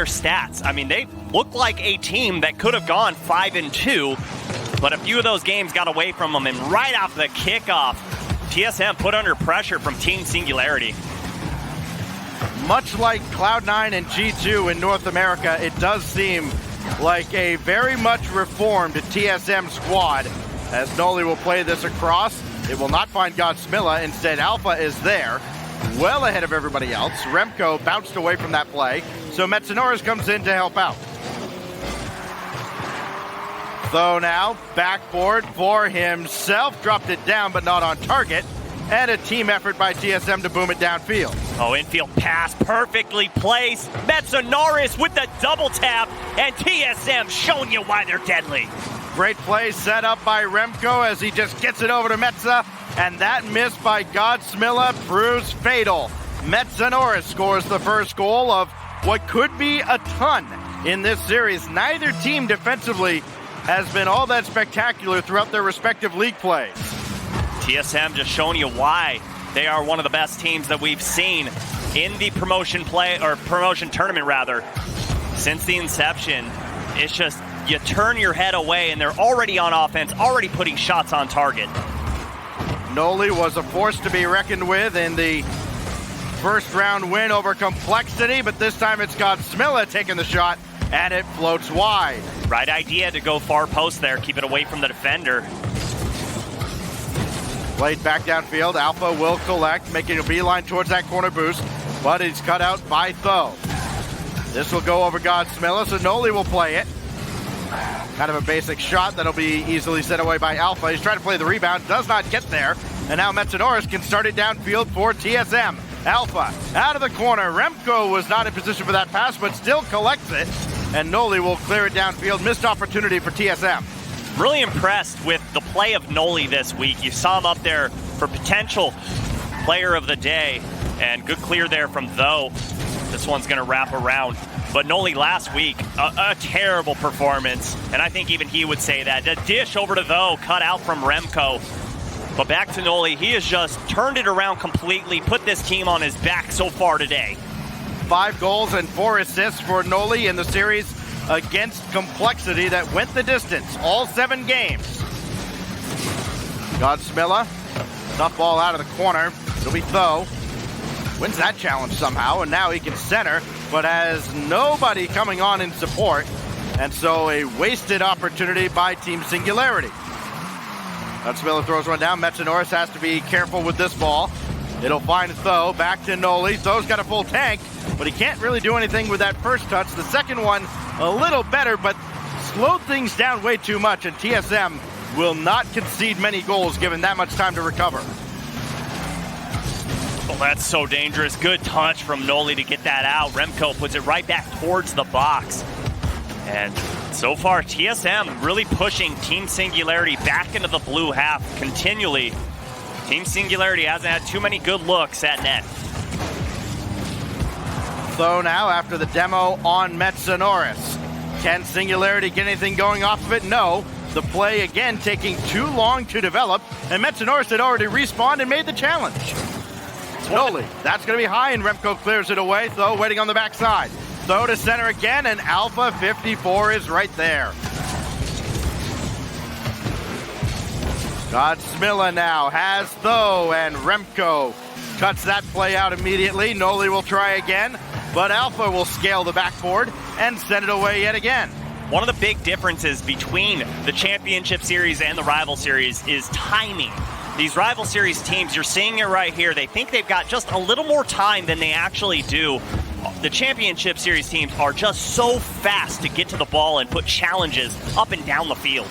their stats. I mean, they look like a team that could have gone 5-2, but a few of those games got away from them, and right off the kickoff, TSM put under pressure from Team Singularity. Much like Cloud9 and G2 in North America, it does seem like a very much reformed TSM squad, as Noli will play this across. It will not find Godsmilla. Instead, Alpha is there, well ahead of everybody else. Remco bounced away from that play, so Metsonoris comes in to help out. Though now, backboard for himself, dropped it down but not on target, and a team effort by TSM to boom it downfield. Oh, infield pass perfectly placed. Metsonoris with the double tap, and TSM showing you why they're deadly. Great play set up by Remco as he just gets it over to Metza, and that miss by Godsmilla proves fatal. Metsonoris scores the first goal of what could be a ton in this series. Neither team defensively has been all that spectacular throughout their respective league plays. TSM just showing you why they are one of the best teams that we've seen in the promotion tournament rather. Since the inception, it's just you turn your head away and they're already on offense, already putting shots on target. Noli was a force to be reckoned with in the first round win over Complexity, but this time it's Godsmilla taking the shot, and it floats wide. Right idea to go far post there, keep it away from the defender. Played back downfield, Alpha will collect, making a beeline towards that corner boost, but he's cut out by Tho. This will go over Godsmilla, so Noli will play it. Kind of a basic shot that'll be easily set away by Alpha. He's trying to play the rebound, does not get there, and now Metsonoris can start it downfield for TSM. Alpha out of the corner. Remco was not in position for that pass, but still collects it, and Noli will clear it downfield. Missed opportunity for TSM. Really impressed with the play of Noli this week. You saw him up there for potential player of the day, and good clear there from Tho. This one's going to wrap around. But Noli last week, a terrible performance, and I think even he would say that. The dish over to Tho, cut out from Remco. But back to Noli, he has just turned it around completely, put this team on his back so far today. 5 goals and 4 assists for Noli in the series against Complexity that went the distance, all 7 games. Godsmilla, tough ball out of the corner. It'll be Tho. Wins that challenge somehow, and now he can center, but has nobody coming on in support, and so a wasted opportunity by Team Singularity. Godsmilla throws one down. Metsonoris has to be careful with this ball. It'll find Tho, back to Noli. Tho's got a full tank, but he can't really do anything with that first touch. The second one, a little better, but slowed things down way too much, and TSM will not concede many goals given that much time to recover. Oh, that's so dangerous. Good touch from Noli to get that out. Remco puts it right back towards the box. And so far, TSM really pushing Team Singularity back into the blue half continually. Team Singularity hasn't had too many good looks at net. So now, after the demo on Metsonoris, can Singularity get anything going off of it? No. The play, again, taking too long to develop, and Metsonoris had already respawned and made the challenge. Noli, that's going to be high, and Remco clears it away. Tho waiting on the backside. Tho to center again, and Alpha 54 is right there. Godsmilla now has Tho, and Remco cuts that play out immediately. Noli will try again, but Alpha will scale the backboard and send it away yet again. One of the big differences between the Championship Series and the Rival Series is timing. These Rival Series teams, you're seeing it right here, they think they've got just a little more time than they actually do. The Championship Series teams are just so fast to get to the ball and put challenges up and down the field.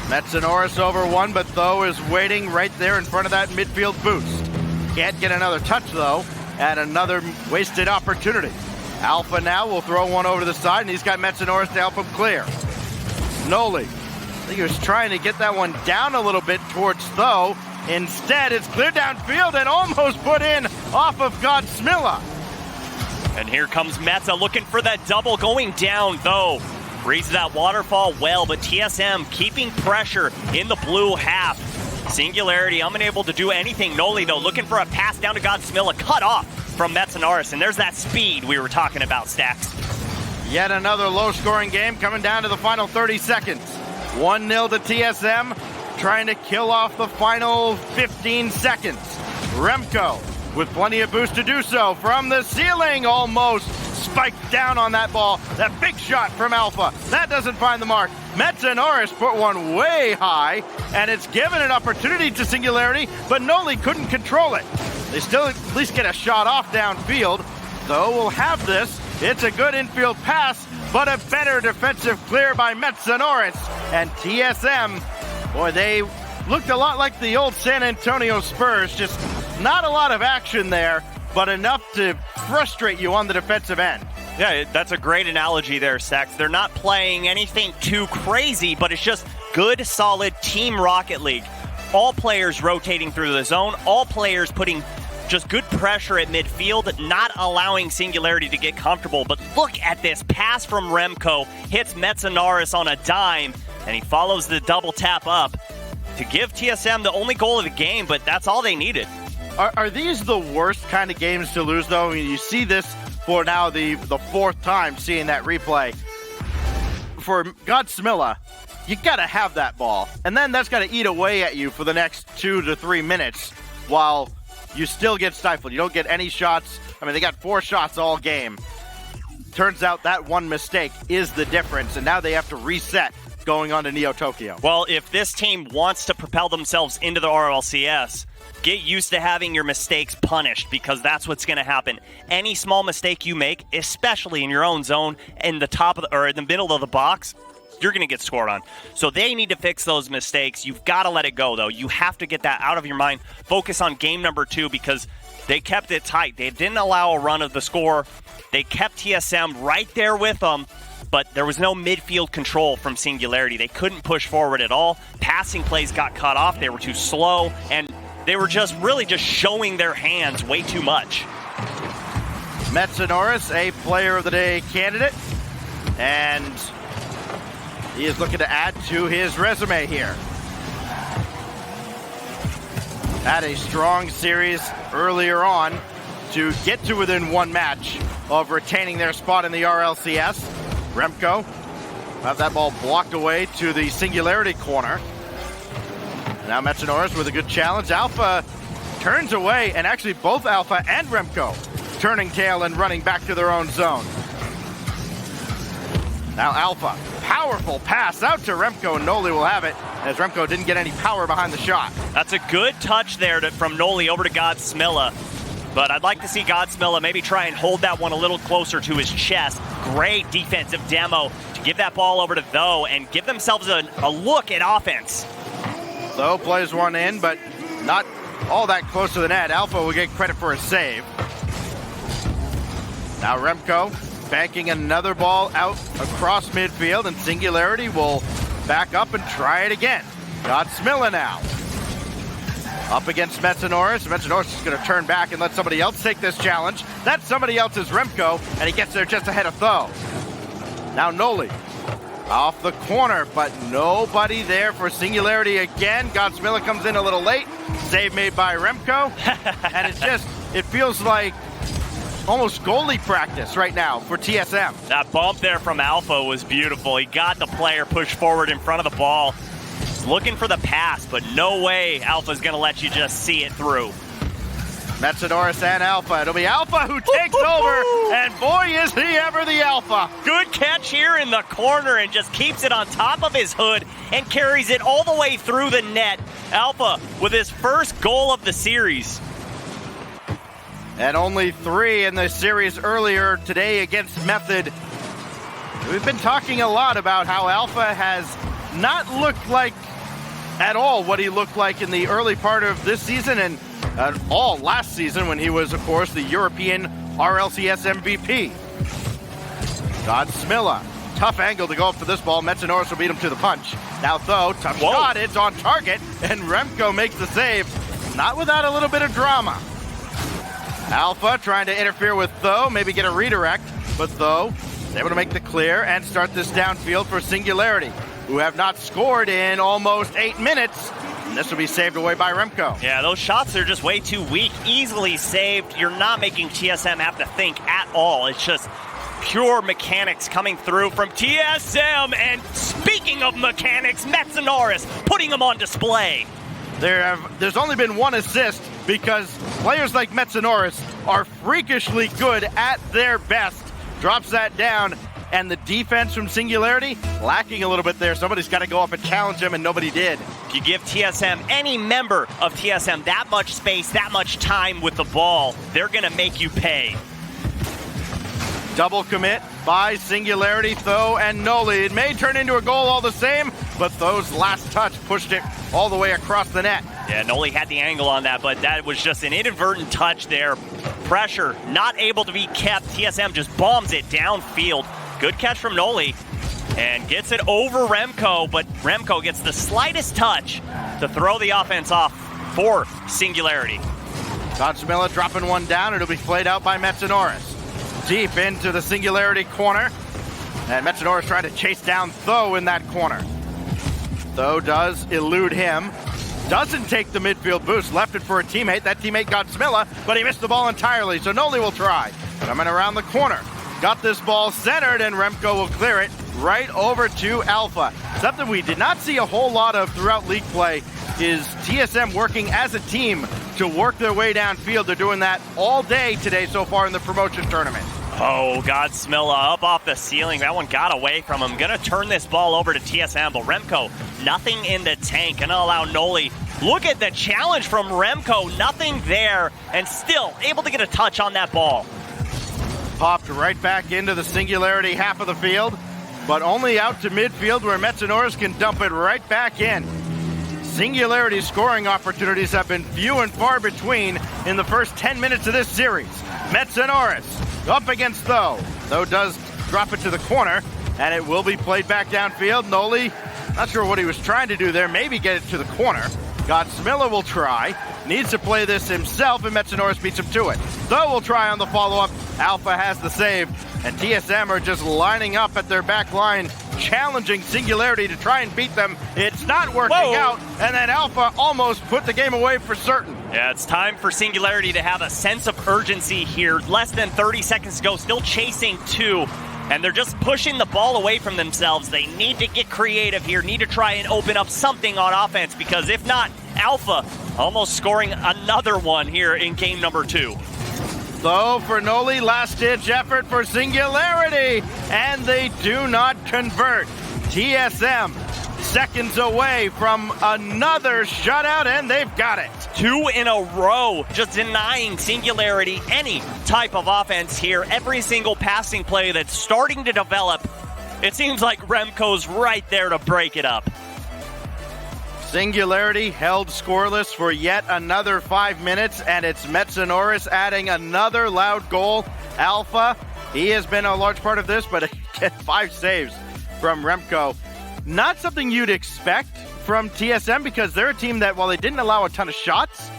Metsonoris over one, but Tho is waiting right there in front of that midfield boost. Can't get another touch, though, and another wasted opportunity. Alpha now will throw one over to the side, and he's got Metsonoris to help him clear. Noli, I think he was trying to get that one down a little bit towards Tho. Instead, it's cleared downfield and almost put in off of Godsmilla. And here comes Metza looking for that double going down, though. Reads that waterfall well, but TSM keeping pressure in the blue half. Singularity unable to do anything. Noli, though, looking for a pass down to Godsmilla, cut off from Metzenaris, and there's that speed we were talking about, Stacks. Yet another low-scoring game coming down to the final 30 seconds. 1-0 to TSM, trying to kill off the final 15 seconds. Remco with plenty of boost to do so from the ceiling, almost spiked down on that ball. That big shot from Alpha, that doesn't find the mark. Metzenaris put one way high, and it's given an opportunity to Singularity, but Noli couldn't control it. They still at least get a shot off downfield, though we'll have this. It's a good infield pass, but a better defensive clear by Metzenaris. And TSM, boy, they looked a lot like the old San Antonio Spurs, just not a lot of action there, but enough to frustrate you on the defensive end. Yeah, that's a great analogy there, Stacks. They're not playing anything too crazy, but it's just good, solid Team Rocket League. All players rotating through the zone, all players putting just good pressure at midfield, not allowing Singularity to get comfortable. But look at this pass from Remco, hits Metzenaris on a dime, and he follows the double tap up to give TSM the only goal of the game, but that's all they needed. Are these the worst kind of games to lose, though? I mean, you see this for now the fourth time seeing that replay. For Godsmilla, you got to have that ball, and then that's got to eat away at you for the next 2 to 3 minutes while you still get stifled. You don't get any shots. I mean, they got 4 shots all game. Turns out that one mistake is the difference, and now they have to reset going on to Neo Tokyo. Well, if this team wants to propel themselves into the RLCS, get used to having your mistakes punished, because that's what's going to happen. Any small mistake you make, especially in your own zone, in the top of the, or in the middle of the box, you're going to get scored on. So they need to fix those mistakes. You've got to let it go, though. You have to get that out of your mind. Focus on game number 2, because they kept it tight. They didn't allow a run of the score. They kept TSM right there with them, but there was no midfield control from Singularity. They couldn't push forward at all. Passing plays got cut off. They were too slow, and they were just really just showing their hands way too much. Metzenaris, a Player of the Day candidate, and he is looking to add to his resume here. Had a strong series earlier on to get to within 1 match of retaining their spot in the RLCS. Remco have that ball blocked away to the Singularity corner. Now Metzenaris with a good challenge. Alpha turns away, and actually both Alpha and Remco turning tail and running back to their own zone. Now Alpha, powerful pass out to Remco, and Noli will have it, as Remco didn't get any power behind the shot. That's a good touch there from Noli over to Godsmilla. But I'd like to see Godsmilla maybe try and hold that one a little closer to his chest. Great defensive demo to give that ball over to Tho and give themselves a look at offense. Tho plays one in, but not all that close to the net. Alpha will get credit for a save. Now Remco banking another ball out across midfield, and Singularity will back up and try it again. Godsmilla now. Up against Metzenaris. Metzenaris is going to turn back and let somebody else take this challenge. That somebody else is Remco, and he gets there just ahead of Tho. Now Noli off the corner, but nobody there for Singularity again. Godsmilla comes in a little late. Save made by Remco. And it feels like almost goalie practice right now for TSM. That bump there from Alpha was beautiful. He got the player pushed forward in front of the ball. Looking for the pass, but no way Alpha's going to let you just see it through. Metzenaris and Alpha. It'll be Alpha who takes over, and boy, is he ever the Alpha. Good catch here in the corner, and just keeps it on top of his hood and carries it all the way through the net. Alpha with his first goal of the series. And only 3 in the series earlier today against Method. We've been talking a lot about how Alpha has not looked like at all what he looked like in the early part of this season, and all last season when he was, of course, the European RLCS MVP. Godsmilla, tough angle to go up for this ball. Metzenaris will beat him to the punch. Now Tho, tough shot, it's on target, and Remco makes the save, not without a little bit of drama. Alpha trying to interfere with Tho, maybe get a redirect, but Tho is able to make the clear and start this downfield for Singularity, who have not scored in almost 8 minutes. And this will be saved away by Remco. Yeah, those shots are just way too weak. Easily saved. You're not making TSM have to think at all. It's just pure mechanics coming through from TSM. And speaking of mechanics, Metsonoris putting them on display. There's only been one assist because players like Metsonoris are freakishly good at their best. Drops that down, and the defense from Singularity lacking a little bit there. Somebody's got to go up and challenge him, and nobody did. If you give TSM, any member of TSM, that much space, that much time with the ball, they're going to make you pay. Double commit by Singularity, Tho, and Noli. It may turn into a goal all the same, but Tho's last touch pushed it all the way across the net. Yeah, Noli had the angle on that, but that was just an inadvertent touch there. Pressure not able to be kept. TSM just bombs it downfield. Good catch from Noli and gets it over Remco, but Remco gets the slightest touch to throw the offense off for Singularity. Godsmilla dropping one down. It'll be played out by Metsonoris. Deep into the Singularity corner. And Metsonoris trying to chase down Tho in that corner. Tho does elude him. Doesn't take the midfield boost. Left it for a teammate. That teammate got Smilla, but he missed the ball entirely. So Noli will try. Coming around the corner. Got this ball centered, and Remco will clear it right over to Alpha. Something we did not see a whole lot of throughout league play is TSM working as a team to work their way downfield. They're doing that all day today so far in the promotion tournament. Oh, Godsmilla up off the ceiling. That one got away from him. Gonna turn this ball over to TSM, but Remco, nothing in the tank. Gonna allow Noli. Look at the challenge from Remco. Nothing there, and still able to get a touch on that ball. Popped right back into the Singularity half of the field, but only out to midfield where Metsonoris can dump it right back in. Singularity scoring opportunities have been few and far between in the first 10 minutes of this series. Metsonoris up against Tho. Tho does drop it to the corner, and it will be played back downfield. Noli, not sure what he was trying to do there. Maybe get it to the corner. Godsmilla will try. Needs to play this himself, and Metsonoris beats him to it. Tho will try on the follow-up. Alpha has the save, and TSM are just lining up at their back line, challenging Singularity to try and beat them. It's not working out, and then Alpha almost put the game away for certain. Yeah, it's time for Singularity to have a sense of urgency here. Less than 30 seconds to go, still chasing two, and they're just pushing the ball away from themselves. They need to get creative here, need to try and open up something on offense, because if not, Alpha almost scoring another one here in game number 2. Tho for Noli, last-ditch effort for Singularity, and they do not convert. TSM seconds away from another shutout, and they've got it. 2 in a row, just denying Singularity any type of offense here. Every single passing play that's starting to develop, it seems like Remco's right there to break it up. Singularity held scoreless for yet another 5 minutes, and it's Metsonoris adding another loud goal. Alpha, he has been a large part of this, but again, 5 saves from Remco. Not something you'd expect from TSM, because they're a team that, while they didn't allow a ton of shots,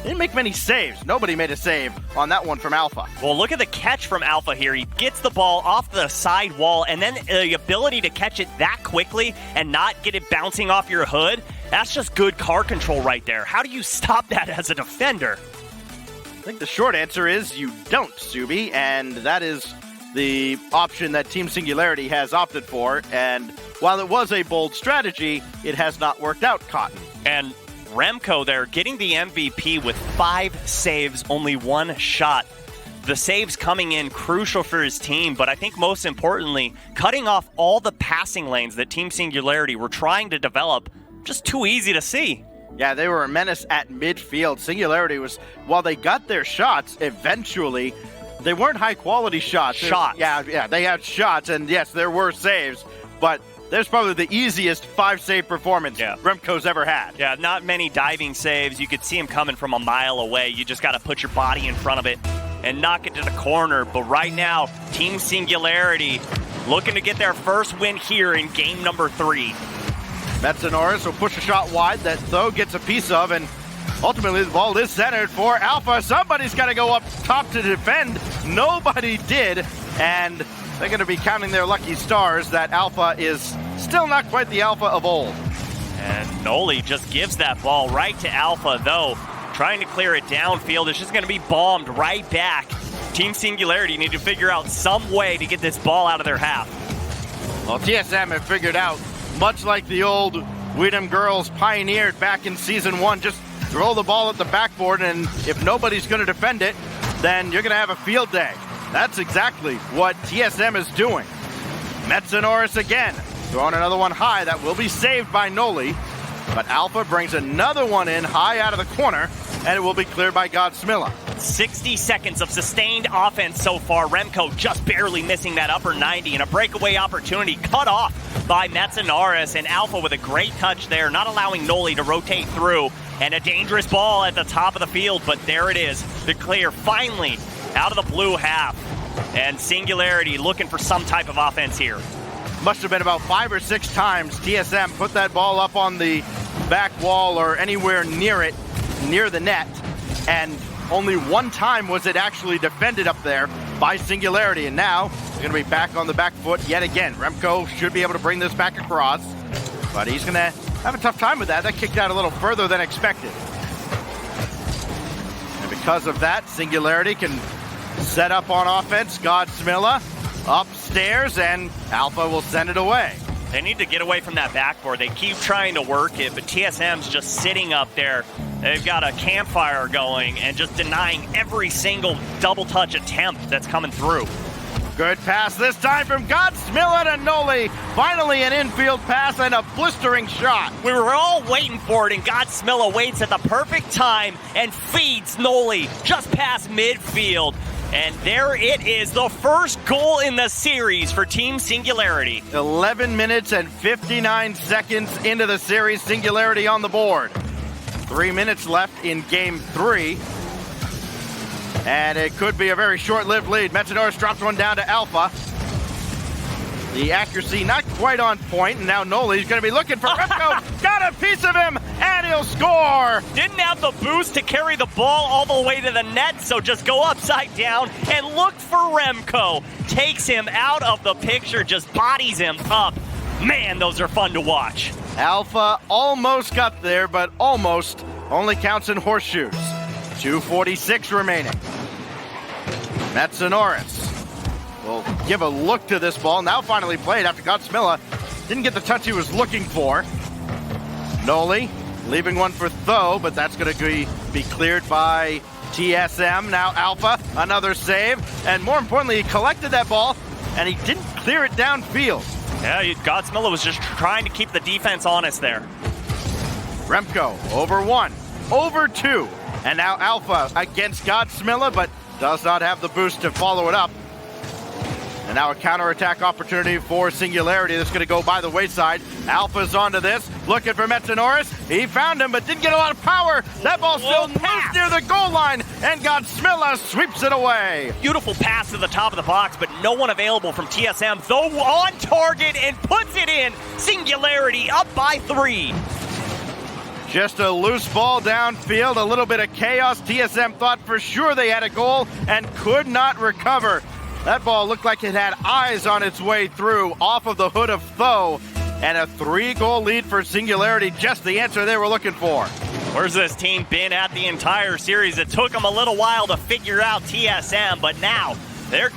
they didn't make many saves. Nobody made a save on that one from Alpha. Well, look at the catch from Alpha here. He gets the ball off the side wall, and then the ability to catch it that quickly and not get it bouncing off your hood, that's just good car control right there. How do you stop that as a defender? I think the short answer is you don't, Subi, and that is the option that Team Singularity has opted for, and while it was a bold strategy, it has not worked out, Cotton. And Remco there getting the MVP with 5 saves, only 1 shot. The saves coming in crucial for his team, but I think most importantly, cutting off all the passing lanes that Team Singularity were trying to develop. Just too easy to see. Yeah, they were a menace at midfield. Singularity was, while they got their shots eventually, they weren't high-quality shots. Yeah, they had shots, and yes, there were saves, but there's probably the easiest 5-save performance Remco's ever had. Yeah, not many diving saves. You could see him coming from a mile away. You just got to put your body in front of it and knock it to the corner. But right now, Team Singularity looking to get their first win here in game number 3. Metsonoris will push a shot wide that Tho gets a piece of, and ultimately the ball is centered for Alpha. Somebody's got to go up top to defend. Nobody did, and they're going to be counting their lucky stars that Alpha is still not quite the Alpha of old. And Noli just gives that ball right to Alpha, though. Trying to clear it downfield. It's just going to be bombed right back. Team Singularity need to figure out some way to get this ball out of their half. Well, TSM have figured out, much like the old Weedham girls pioneered back in Season 1, just throw the ball at the backboard, and if nobody's going to defend it, then you're going to have a field day. That's exactly what TSM is doing. Metsanoris again, throwing another one high. That will be saved by Noli, but Alpha brings another one in high out of the corner, and it will be cleared by Godsmilla. 60 seconds of sustained offense so far. Remco just barely missing that upper 90, and a breakaway opportunity cut off by Metsanaris, and Alpha with a great touch there, not allowing Noli to rotate through, and a dangerous ball at the top of the field, but there it is, the clear finally out of the blue half, and Singularity looking for some type of offense here. Must have been about 5 or 6 times TSM put that ball up on the back wall or anywhere near it, near the net, and only one time was it actually defended up there by Singularity, and now they're going to be back on the back foot yet again. Remco should be able to bring this back across, but he's going to have a tough time with that. That kicked out a little further than expected. And because of that, Singularity can set up on offense. Godsmilla upstairs, and Alpha will send it away. They need to get away from that backboard. They keep trying to work it, but TSM's just sitting up there. They've got a campfire going and just denying every single double touch attempt that's coming through. Good pass this time from Godsmilla to Noli. Finally an infield pass and a blistering shot. We were all waiting for it, and Godsmilla waits at the perfect time and feeds Noli just past midfield. And there it is, the first goal in the series for Team Singularity. 11 minutes and 59 seconds into the series, Singularity on the board. 3 minutes left in Game 3. And it could be a very short-lived lead. Metsanoris drops one down to Alpha. The accuracy not quite on point, and now Noli's going to be looking for Remco. Got a piece of him, and he'll score! Didn't have the boost to carry the ball all the way to the net, so just go upside down and look for Remco. Takes him out of the picture, just bodies him up. Man, those are fun to watch. Alpha almost got there, but almost only counts in horseshoes. 2:46 remaining. Metsanoris will give a look to this ball. Now finally played after Godsmilla didn't get the touch he was looking for. Noli leaving one for Tho, but that's going to be cleared by TSM. Now Alpha, another save, and more importantly, he collected that ball, and he didn't clear it downfield. Yeah, Godsmilla was just trying to keep the defense honest there. Remco over 1, over 2, and now Alpha against Godsmilla, but does not have the boost to follow it up. And now a counterattack opportunity for Singularity that's going to go by the wayside. Alpha's onto this, looking for Metsanoris. He found him, but didn't get a lot of power. That ball still moves near the goal line, and Godsmilla sweeps it away. Beautiful pass to the top of the box, but no one available from TSM, though on target and puts it in. Singularity up by 3. Just a loose ball downfield, a little bit of chaos. TSM thought for sure they had a goal and could not recover. That ball looked like it had eyes on its way through, off of the hood of Tho, and a 3-goal lead for Singularity, just the answer they were looking for. Where's this team been at the entire series? It took them a little while to figure out TSM, but now they're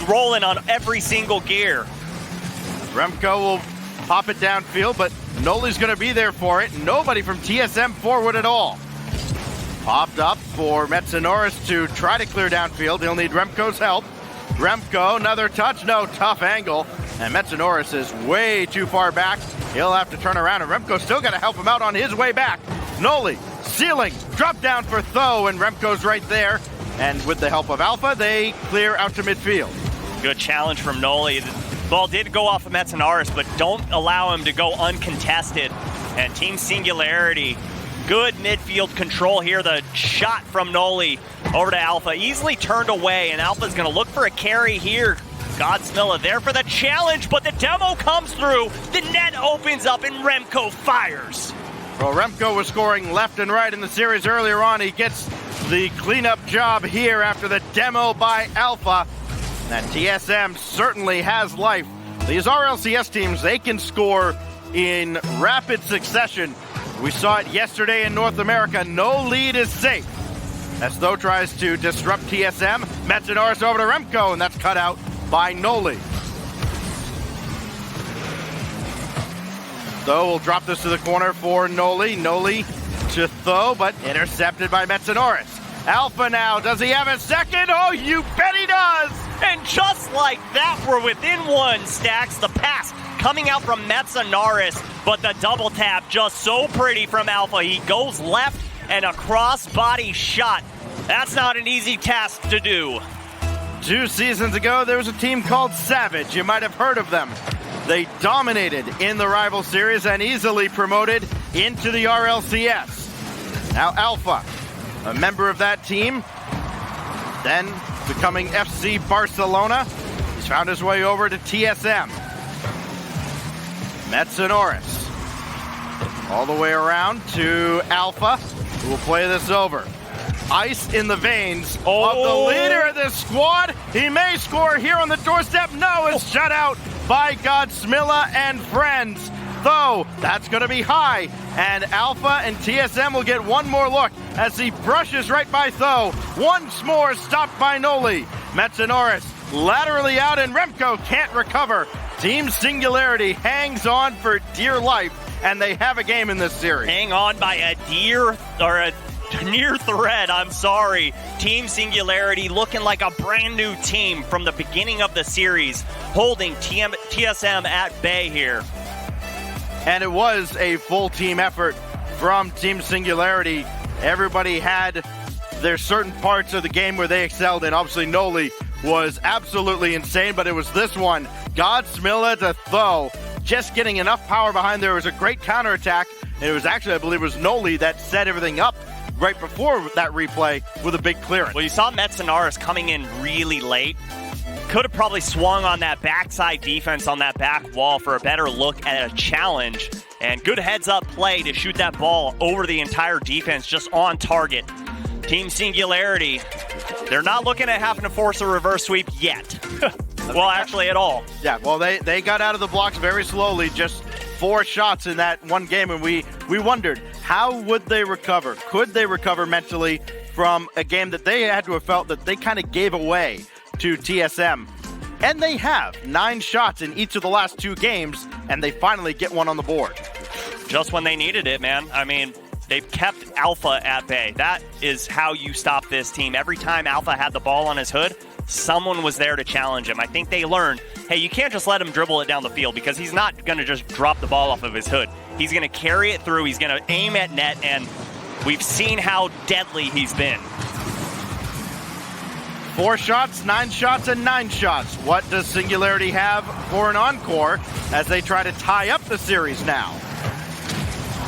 rolling on every single gear. Remco will pop it downfield, but Noli's going to be there for it. Nobody from TSM forward at all. Popped up for Metsanoris to try to clear downfield. He'll need Remco's help. Remco, another touch, no, tough angle. And Metsanoris is way too far back. He'll have to turn around, and Remco's still got to help him out on his way back. Noli, ceiling, drop down for Tho, and Remco's right there. And with the help of Alpha, they clear out to midfield. Good challenge from Noli. The ball did go off of Metsanaris, but don't allow him to go uncontested. And Team Singularity, good midfield control here. The shot from Noli over to Alpha, easily turned away, and Alpha's going to look for a carry here. Godsmilla there for the challenge, but the demo comes through. The net opens up, and Remco fires. Well, Remco was scoring left and right in the series earlier on. He gets the cleanup job here after the demo by Alpha. And TSM certainly has life. These RLCS teams, they can score in rapid succession. We saw it yesterday in North America. No lead is safe. As Tho tries to disrupt TSM, Metanoris over to Remco, and that's cut out by Noli. Tho will drop this to the corner for Noli. Noli to Tho, but intercepted by Metanoris. Alpha now, does he have a second? Oh, you bet he does! And just like that, we're within one, Stacks. The pass coming out from Metanoris, but the double tap just so pretty from Alpha. He goes left and a cross-body shot. That's not an easy task to do. 2 seasons ago, there was a team called Savage. You might have heard of them. They dominated in the rival series and easily promoted into the RLCS. Now Alpha, a member of that team, then becoming FC Barcelona. He's found his way over to TSM. Metanoris all the way around to Alpha, who will play this over. Ice in the veins of the leader of this squad. He may score here on the doorstep. No, it's shut out by Godsmilla and friends. Though that's going to be high, and Alpha and TSM will get one more look as he brushes right by Tho. Once more stopped by Noli. Metanoris laterally out, and Remco can't recover. Team Singularity hangs on for dear life, and they have a game in this series. Hang on by a near thread, I'm sorry. Team Singularity looking like a brand new team from the beginning of the series, holding TSM at bay here. And it was a full team effort from Team Singularity. Everybody had their certain parts of the game where they excelled, and obviously Noli was absolutely insane, but it was this one, Godsmilla to Tho, just getting enough power behind there. It was a great counterattack, and it was actually, I believe it was Noli that set everything up right before that replay with a big clearance. Well, you saw Metanoris coming in really late. Could have probably swung on that backside defense on that back wall for a better look at a challenge. And good heads-up play to shoot that ball over the entire defense, just on target. Team Singularity, they're not looking at having to force a reverse sweep yet. Well, actually at all. Yeah, well, they got out of the blocks very slowly, just 4 shots in that one game, and we wondered, how would they recover? Could they recover mentally from a game that they had to have felt that they kind of gave away to TSM? And they have 9 shots in each of the last 2 games, and they finally get one on the board. Just when they needed it, man. I mean, they've kept Alpha at bay. That is how you stop this team. Every time Alpha had the ball on his hood, someone was there to challenge him. I think they learned, hey, you can't just let him dribble it down the field, because he's not going to just drop the ball off of his hood. He's going to carry it through. He's going to aim at net, and we've seen how deadly he's been. 4 shots, 9 shots, and 9 shots. What does Singularity have for an encore as they try to tie up the series now?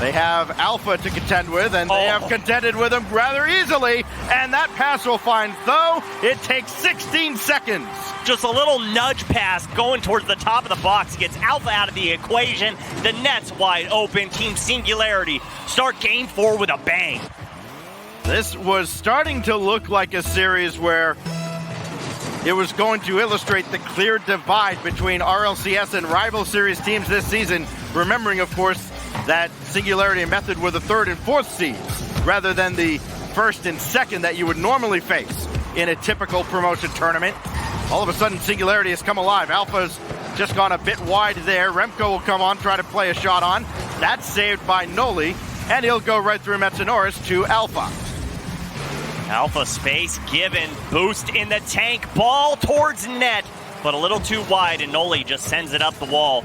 They have Alpha to contend with, and they have contended with him rather easily, and that pass will find Tho. It takes 16 seconds. Just a little nudge pass going towards the top of the box gets Alpha out of the equation. The net's wide open. Team Singularity start game 4 with a bang. This was starting to look like a series where it was going to illustrate the clear divide between RLCS and rival series teams this season, remembering, of course, that Singularity and Method were the 3rd and 4th seeds, rather than the 1st and 2nd that you would normally face in a typical promotion tournament. All of a sudden, Singularity has come alive. Alpha's just gone a bit wide there. Remco will come on, try to play a shot on. That's saved by Noli, and he'll go right through Metanoris to Alpha. Alpha space given, boost in the tank, ball towards net, but a little too wide, and Noli just sends it up the wall.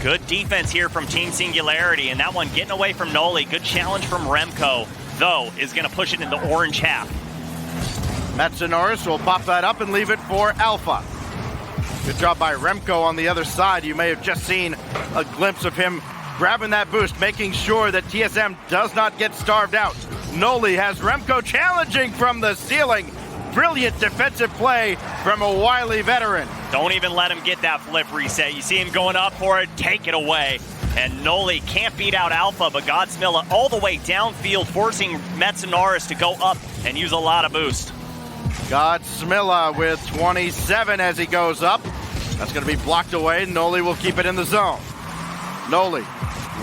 Good defense here from Team Singularity, and that one getting away from Noli. Good challenge from Remco, though, is going to push it in the orange half. Metanoris will pop that up and leave it for Alpha. Good job by Remco on the other side. You may have just seen a glimpse of him grabbing that boost, making sure that TSM does not get starved out. Noli has Remco challenging from the ceiling. Brilliant defensive play from a wily veteran. Don't even let him get that flip reset. You see him going up for it, take it away. And Noli can't beat out Alpha, but Godsmilla all the way downfield, forcing Metanoris to go up and use a lot of boost. Godsmilla with 27 as he goes up. That's going to be blocked away. Noli will keep it in the zone. Noli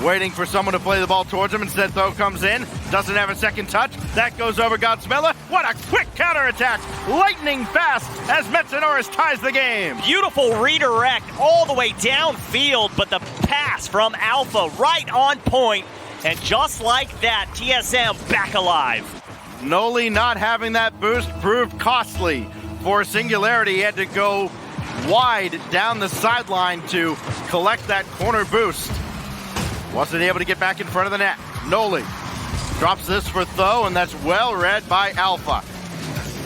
waiting for someone to play the ball towards him. Instead, Tho comes in, doesn't have a second touch. That goes over Godsmilla. What a quick counterattack. Lightning fast as Metanoris ties the game. Beautiful redirect all the way downfield, but the pass from Alpha right on point. And just like that, TSM back alive. Noli not having that boost proved costly for Singularity. He had to go wide down the sideline to collect that corner boost. Wasn't able to get back in front of the net. Noli drops this for Tho, and that's well read by Alpha.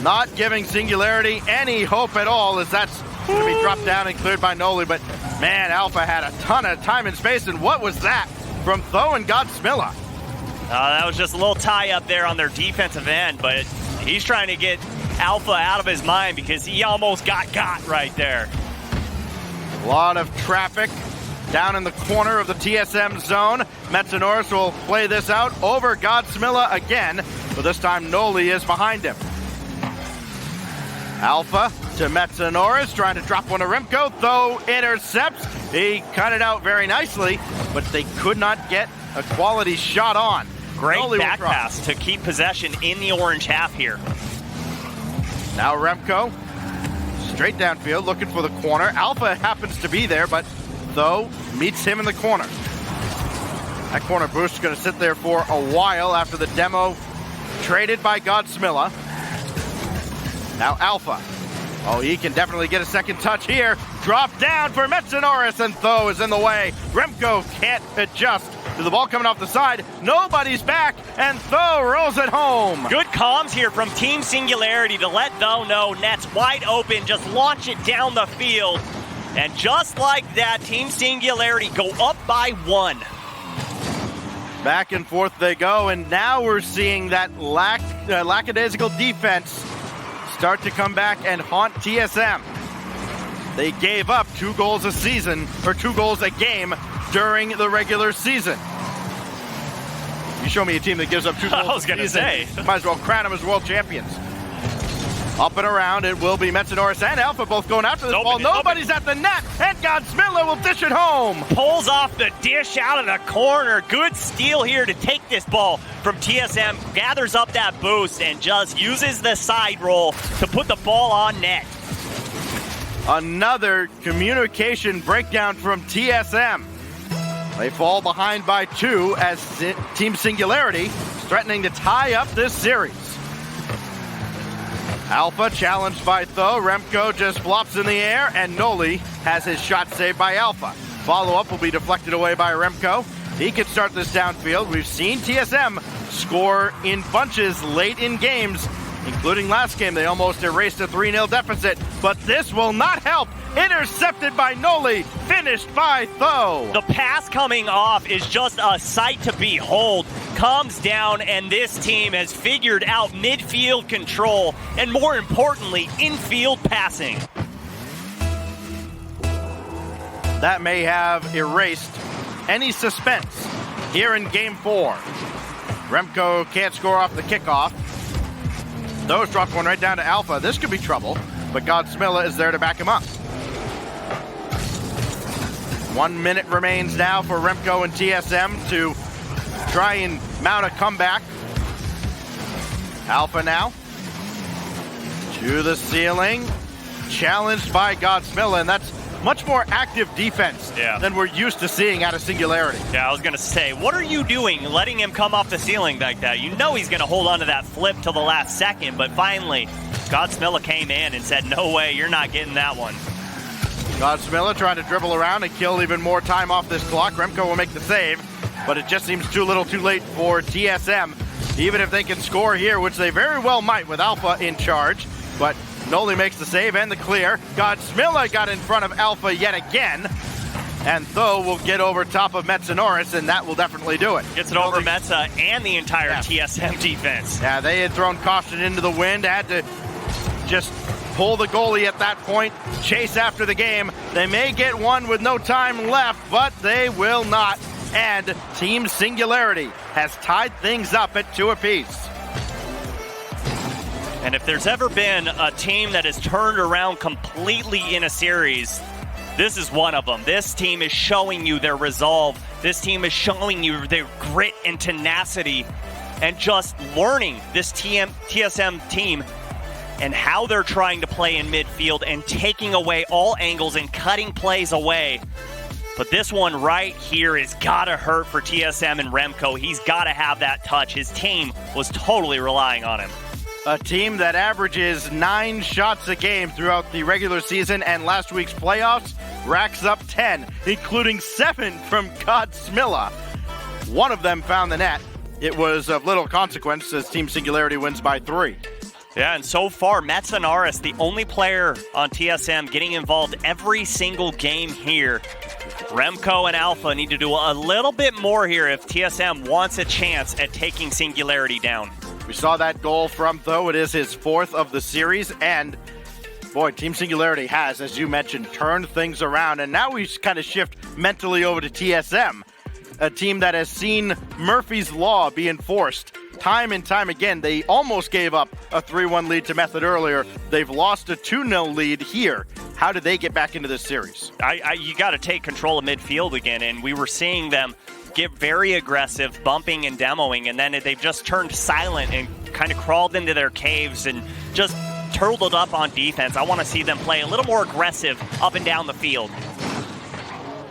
Not giving Singularity any hope at all, as that's going to be dropped down and cleared by Noli. But man, Alpha had a ton of time and space, and what was that from Tho and Godsmilla? That was just a little tie up there on their defensive end, but he's trying to get Alpha out of his mind because he almost got right there. A lot of traffic down in the corner of the TSM zone. Metanoris will play this out over Godsmilla again, but this time Noli is behind him. Alpha to Metanoris, trying to drop one to Remco, Tho intercepts. He cut it out very nicely, but they could not get a quality shot on. Great back pass to keep possession in the orange half here. Now Remco, straight downfield, looking for the corner. Alpha happens to be there, but Tho meets him in the corner. That corner boost is going to sit there for a while after the demo traded by Godsmilla. Now Alpha. Oh, he can definitely get a second touch here. Drop down for Metanoris, and Tho is in the way. Remco can't adjust to the ball coming off the side. Nobody's back, and Tho rolls it home. Good comms here from Team Singularity to let Tho know net's wide open. Just launch it down the field. And just like that, Team Singularity go up by 1. Back and forth they go, and now we're seeing that lackadaisical defense start to come back and haunt TSM. They gave up 2 goals a season, or 2 goals a game during the regular season. You show me a team that gives up 2 goals I was going to say. Might as well crown them as world champions. Up and around, it will be Metanoris and Alpha both going after this ball. Nobody's at the net, and Godsmilla will dish it home. Pulls off the dish out of the corner. Good steal here to take this ball from TSM. Gathers up that boost and just uses the side roll to put the ball on net. Another communication breakdown from TSM. They fall behind by 2 as Team Singularity is threatening to tie up this series. Alpha challenged by Tho. Remco just flops in the air, and Noli has his shot saved by Alpha. Follow-up will be deflected away by Remco. He can start this downfield. We've seen TSM score in bunches late in games, including last game. They almost erased a 3-0 deficit, but this will not help. Intercepted by Noli, finished by Tho. The pass coming off is just a sight to behold. Comes down, and this team has figured out midfield control and, more importantly, infield passing. That may have erased any suspense here in Game 4. Remco can't score off the kickoff. Tho's dropped one right down to Alpha. This could be trouble, but Godsmilla is there to back him up. 1 minute remains now for Remco and TSM to try and mount a comeback. Alpha now to the ceiling, challenged by Godsmilla, and that's much more active defense than we're used to seeing out of Singularity. Yeah, I was going to say, what are you doing letting him come off the ceiling like that? You know he's going to hold on to that flip till the last second, but finally, Godsmilla came in and said, no way, you're not getting that one. Godsmilla trying to dribble around and kill even more time off this clock. Remco will make the save, but it just seems too little too late for TSM. Even if they can score here, which they very well might with Alpha in charge, but Noli makes the save and the clear. Godsmilla got in front of Alpha yet again, and Tho will get over top of Metanoris, and that will definitely do it. Gets it over Metza and the entire TSM defense. Yeah, they had thrown caution into the wind, had to just pull the goalie at that point, chase after the game. They may get one with no time left, but they will not. And Team Singularity has tied things up at 2 apiece. And if there's ever been a team that has turned around completely in a series, This is one of them. This team is showing you their resolve. This team is showing you their grit and tenacity and just learning this TSM team and how they're trying to play in midfield and taking away all angles and cutting plays away. But this one right here has got to hurt for TSM and Remco. He's got to have that touch. His team was totally relying on him. A team that averages 9 shots a game throughout the regular season and last week's playoffs racks up 10, including 7 from Godsmilla. One of them found the net. It was of little consequence as Team Singularity wins by 3. Yeah, and so far, Metsonaris, the only player on TSM getting involved every single game here. Remco and Alpha need to do a little bit more here if TSM wants a chance at taking Singularity down. We saw that goal from Tho. It is his 4th of the series, and boy, Team Singularity has, as you mentioned, turned things around, and now we kind of shift mentally over to TSM, a team that has seen Murphy's Law be enforced time and time again. They almost gave up a 3-1 lead to Method earlier. They've lost a 2-0 lead here. How did they get back into this series? You got to take control of midfield again, and we were seeing them get very aggressive, bumping and demoing, and then they've just turned silent and kind of crawled into their caves and just turtled up on defense. I want to see them play a little more aggressive up and down the field.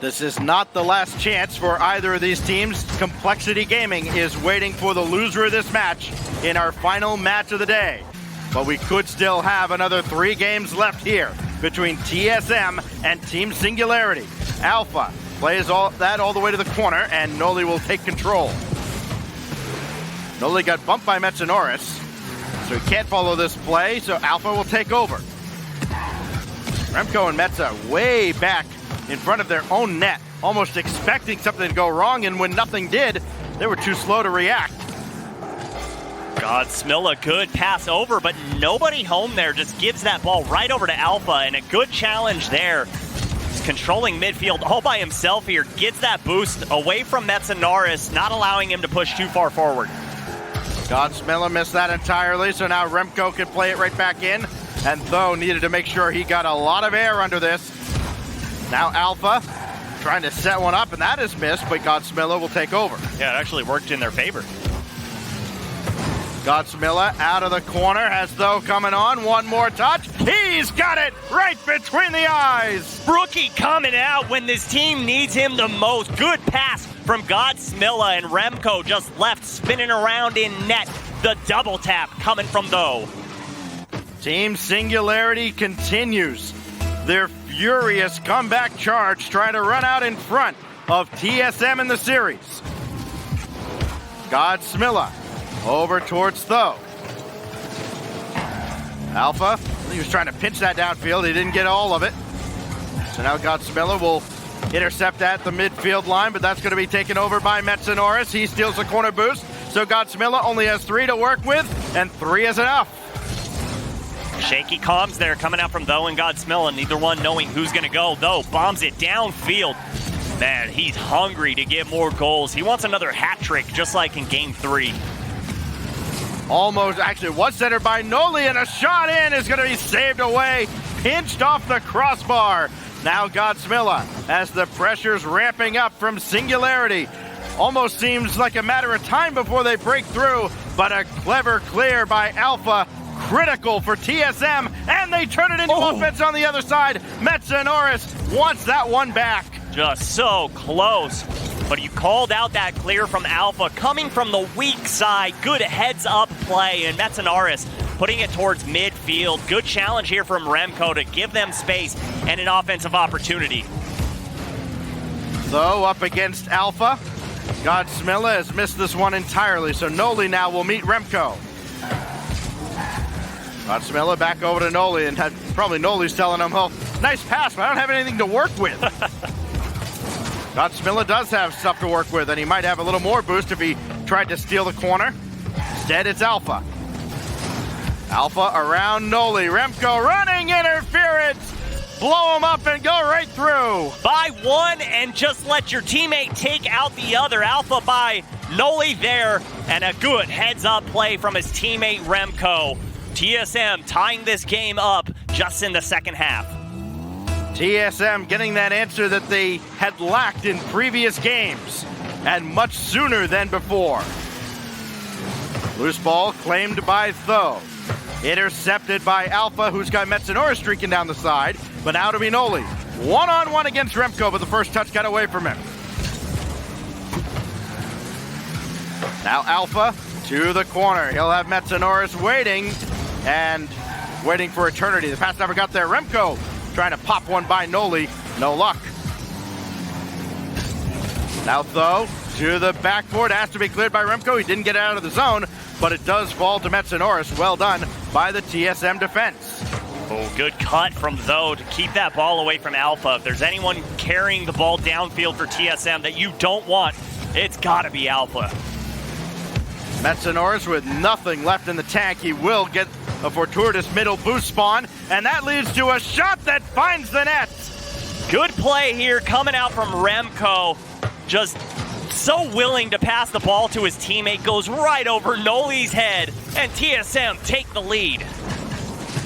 This is not the last chance for either of these teams. Complexity Gaming is waiting for the loser of this match in our final match of the day. But we could still have another 3 games left here between TSM and Team Singularity. Alpha plays all the way to the corner, and Noli will take control. Noli got bumped by Metsonaris, so he can't follow this play, so Alpha will take over. Remco and Metza way back in front of their own net, almost expecting something to go wrong, and when nothing did, they were too slow to react. Godsmilla, good pass over, but nobody home there. Just gives that ball right over to Alpha, and a good challenge there. He's controlling midfield all by himself here. Gets that boost away from Metsonaris, not allowing him to push too far forward. Godsmilla missed that entirely, so now Remco can play it right back in, and Tho needed to make sure he got a lot of air under this. Now Alpha trying to set one up, and that is missed, but Godsmilla will take over. Yeah, it actually worked in their favor. Godsmilla out of the corner, has Tho coming on, one more touch. He's got it right between the eyes. Brookie coming out when this team needs him the most. Good pass from Godsmilla, and Remco just left spinning around in net. The double tap coming from Tho. Team Singularity continues their furious comeback charge, trying to run out in front of TSM in the series. Godsmilla over towards Tho. Alpha, he was trying to pinch that downfield. He didn't get all of it. So now Godsmilla will intercept at the midfield line, but that's going to be taken over by Metsonaris. He steals the corner boost. So Godsmilla only has 3 to work with, and 3 is enough. Shaky comms there coming out from Tho and Godsmilla, neither one knowing who's going to go. Tho bombs it downfield. Man, he's hungry to get more goals. He wants another hat trick, just like in Game 3. Almost, actually was centered by Noli, and a shot in is going to be saved away. Pinched off the crossbar. Now Godsmilla, as the pressure's ramping up from Singularity. Almost seems like a matter of time before they break through, but a clever clear by Alpha. Critical for TSM, and they turn it into offense on the other side. Metsonaris wants that one back. Just so close. But you called out that clear from Alpha, coming from the weak side. Good heads-up play, and Metsonaris putting it towards midfield. Good challenge here from Remco to give them space and an offensive opportunity. Tho up against Alpha. Godsmilla has missed this one entirely, so Noli now will meet Remco. Godsmilla back over to Noli, and probably Noli's telling him, well, nice pass, but I don't have anything to work with. Godsmilla does have stuff to work with, and he might have a little more boost if he tried to steal the corner. Instead, it's Alpha. Alpha around Noli. Remco running interference. Blow him up and go right through. Buy one and just let your teammate take out the other. Alpha by Noli there, and a good heads-up play from his teammate Remco. TSM tying this game up just in the second half. TSM getting that answer that they had lacked in previous games, and much sooner than before. Loose ball claimed by Tho. Intercepted by Alpha, who's got Metsanora streaking down the side, but now to be Noli. One-on-one against Remco, but the first touch got away from him. Now Alpha to the corner. He'll have Metsanoris waiting, and waiting for eternity. The pass never got there. Remco trying to pop one by Noli. No luck. Now Tho to the backboard. Has to be cleared by Remco. He didn't get out of the zone, but it does fall to Metsanoris. Well done by the TSM defense. Oh, good cut from Tho to keep that ball away from Alpha. If there's anyone carrying the ball downfield for TSM that you don't want, it's got to be Alpha. Metsanoris with nothing left in the tank. He will get a fortuitous middle boost spawn, and that leads to a shot that finds the net. Good play here coming out from Remco. Just so willing to pass the ball to his teammate, goes right over Noli's head, and TSM take the lead.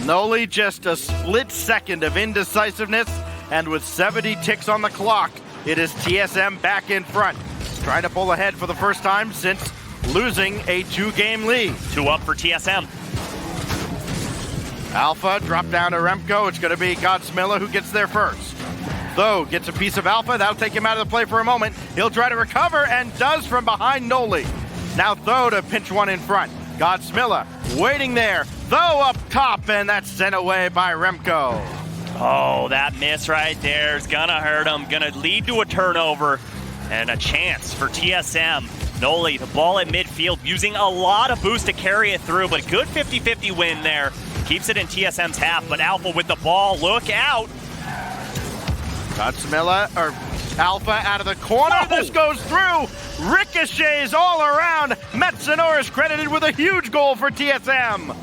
Noli just a split second of indecisiveness, and with 70 ticks on the clock, it is TSM back in front. Trying to pull ahead for the first time since losing a 2-game lead. 2 up for TSM. Alpha drop down to Remco. It's going to be Godsmilla who gets there first. Tho gets a piece of Alpha. That'll take him out of the play for a moment. He'll try to recover and does from behind Noli. Now Tho to pinch one in front. Godsmilla waiting there. Tho up top, and that's sent away by Remco. Oh, that miss right there is gonna hurt him. Gonna lead to a turnover and a chance for TSM. Noli, the ball at midfield, using a lot of boost to carry it through, but good 50-50 win there. Keeps it in TSM's half, but Alpha with the ball, look out. Godsmilla, or Alpha out of the corner. Oh. This goes through. Ricochets all around. Metsanoris credited with a huge goal for TSM.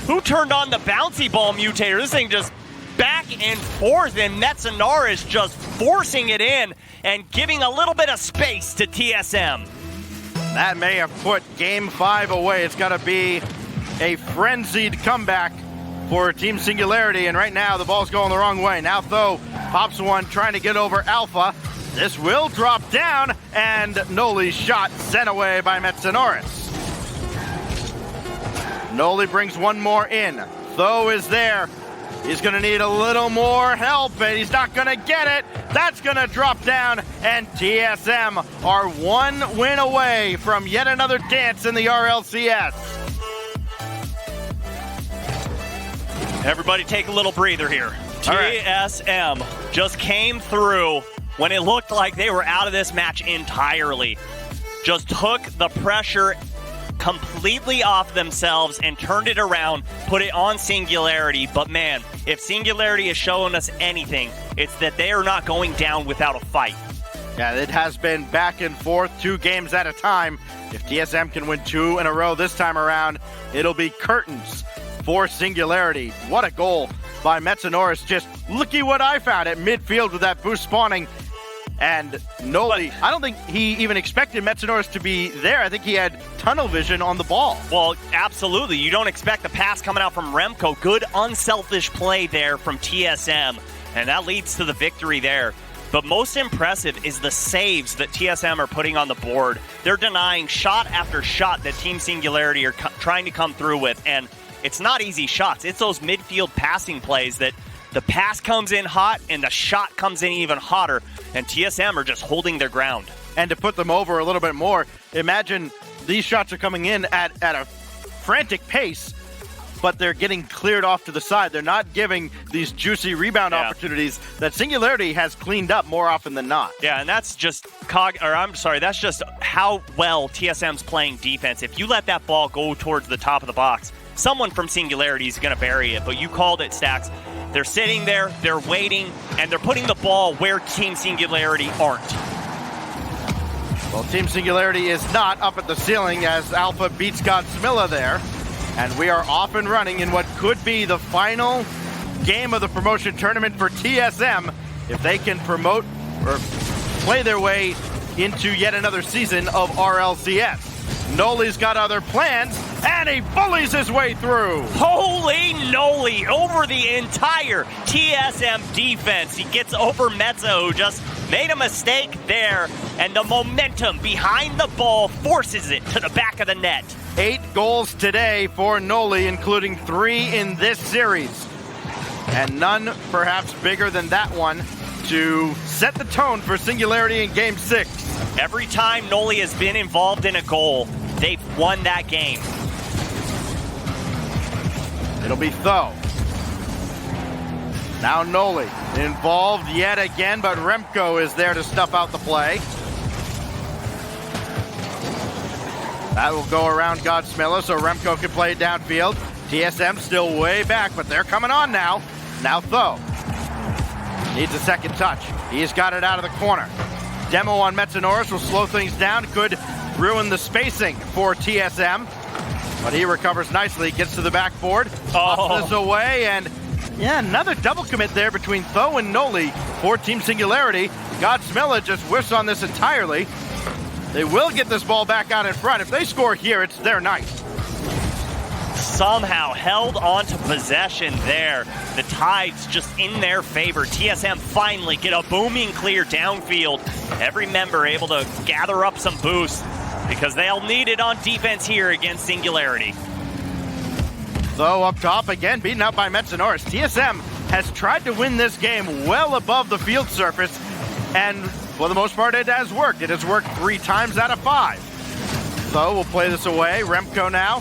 Who turned on the bouncy ball mutator? This thing just back and forth, and Metsanoris just forcing it in and giving a little bit of space to TSM. That may have put Game 5 away. It's got to be a frenzied comeback for Team Singularity, and right now the ball's going the wrong way. Now Tho pops one, trying to get over Alpha. This will drop down, and Noli's shot sent away by Metsanoris. Noli brings one more in. Tho is there. He's going to need a little more help, and he's not going to get it. That's going to drop down, and TSM are 1 win away from yet another dance in the RLCS. Everybody take a little breather here. TSM just came through when it looked like they were out of this match entirely. Just took the pressure completely off themselves and turned it around, put it on Singularity. But man, if Singularity has shown us anything, it's that they are not going down without a fight. Yeah, it has been back and forth, 2 games at a time. If TSM can win 2 in a row this time around, it'll be curtains for Singularity. What a goal by Metsanoris. Just looky what I found at midfield with that boost spawning. And Noli, I don't think he even expected Metsanoris to be there. I think he had tunnel vision on the ball. Well, absolutely. You don't expect the pass coming out from Remco. Good unselfish play there from TSM, and that leads to the victory there. But most impressive is the saves that TSM are putting on the board. They're denying shot after shot that Team Singularity are trying to come through with, and it's not easy shots. It's those midfield passing plays that the pass comes in hot and the shot comes in even hotter, and TSM are just holding their ground. And to put them over a little bit more, imagine these shots are coming in at a frantic pace, but they're getting cleared off to the side. They're not giving these juicy rebound opportunities that Singularity has cleaned up more often than not. Yeah, and that's just that's just how well TSM's playing defense. If you let that ball go towards the top of the box, someone from Singularity is going to bury it, but you called it, Stacks. They're sitting there, they're waiting, and they're putting the ball where Team Singularity aren't. Well, Team Singularity is not up at the ceiling as Alpha beats Godsmilla there. And we are off and running in what could be the final game of the promotion tournament for TSM if they can promote or play their way into yet another season of RLCS. Noli's got other plans, and he bullies his way through. Holy Noli over the entire TSM defense. He gets over Metza, who just made a mistake there, and the momentum behind the ball forces it to the back of the net. 8 goals today for Noli, including 3 in this series. And none perhaps bigger than that one to set the tone for Singularity in Game 6. Every time Noli has been involved in a goal, they've won that game. It'll be Tho. Now Noli involved yet again, but Remco is there to snuff out the play. That will go around Godsmilla, so Remco can play it downfield. TSM still way back, but they're coming on now. Now Tho needs a second touch. He's got it out of the corner. Demo on Metanoris will slow things down, could ruin the spacing for TSM, but he recovers nicely, gets to the backboard, pops this away, and yeah, another double commit there between Tho and Noli for Team Singularity. Godsmilla just whiffs on this entirely. They will get this ball back out in front. If they score here, it's their night. Somehow held on to possession there. The tide's just in their favor. TSM finally get a booming clear downfield. Every member able to gather up some boost because they'll need it on defense here against Singularity. Tho up top again, beaten up by Metanoris. TSM has tried to win this game well above the field surface, and for the most part it has worked. It has worked 3 times out of 5. Tho will play this away. Remco now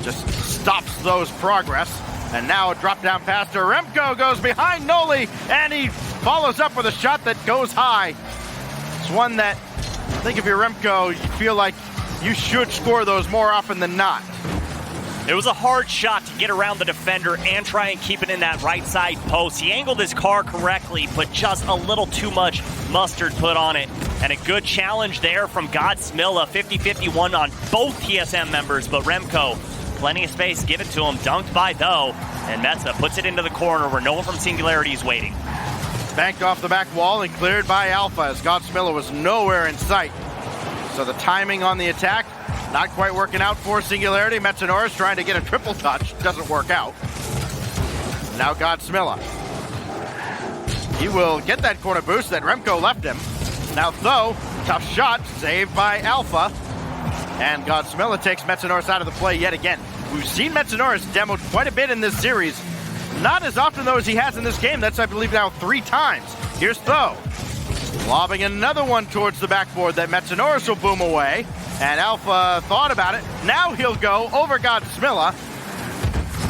just stops Tho's progress. And now a drop down pass to Remco, goes behind Noli, and he follows up with a shot that goes high. It's one that, I think if you're Remco, you feel like you should score those more often than not. It was a hard shot to get around the defender and try and keep it in that right side post. He angled his car correctly, but just a little too much mustard put on it. And a good challenge there from Godsmilla, 50-51 on both TSM members, but Remco, plenty of space given to him, dunked by Tho, and Metza puts it into the corner where no one from Singularity is waiting. Banked off the back wall and cleared by Alpha as Godsmilla was nowhere in sight. So the timing on the attack, not quite working out for Singularity. Metanoris trying to get a triple touch, doesn't work out. Now Godsmilla. He will get that corner boost that Remco left him. Now Tho, tough shot, saved by Alpha. And Godsmilla takes Metanoris out of the play yet again. We've seen Metanoris demoed quite a bit in this series. Not as often though as he has in this game. That's, I believe, now 3 times. Here's Tho. Lobbing another one towards the backboard that Metanoris will boom away. And Alpha thought about it. Now he'll go over Godsmilla.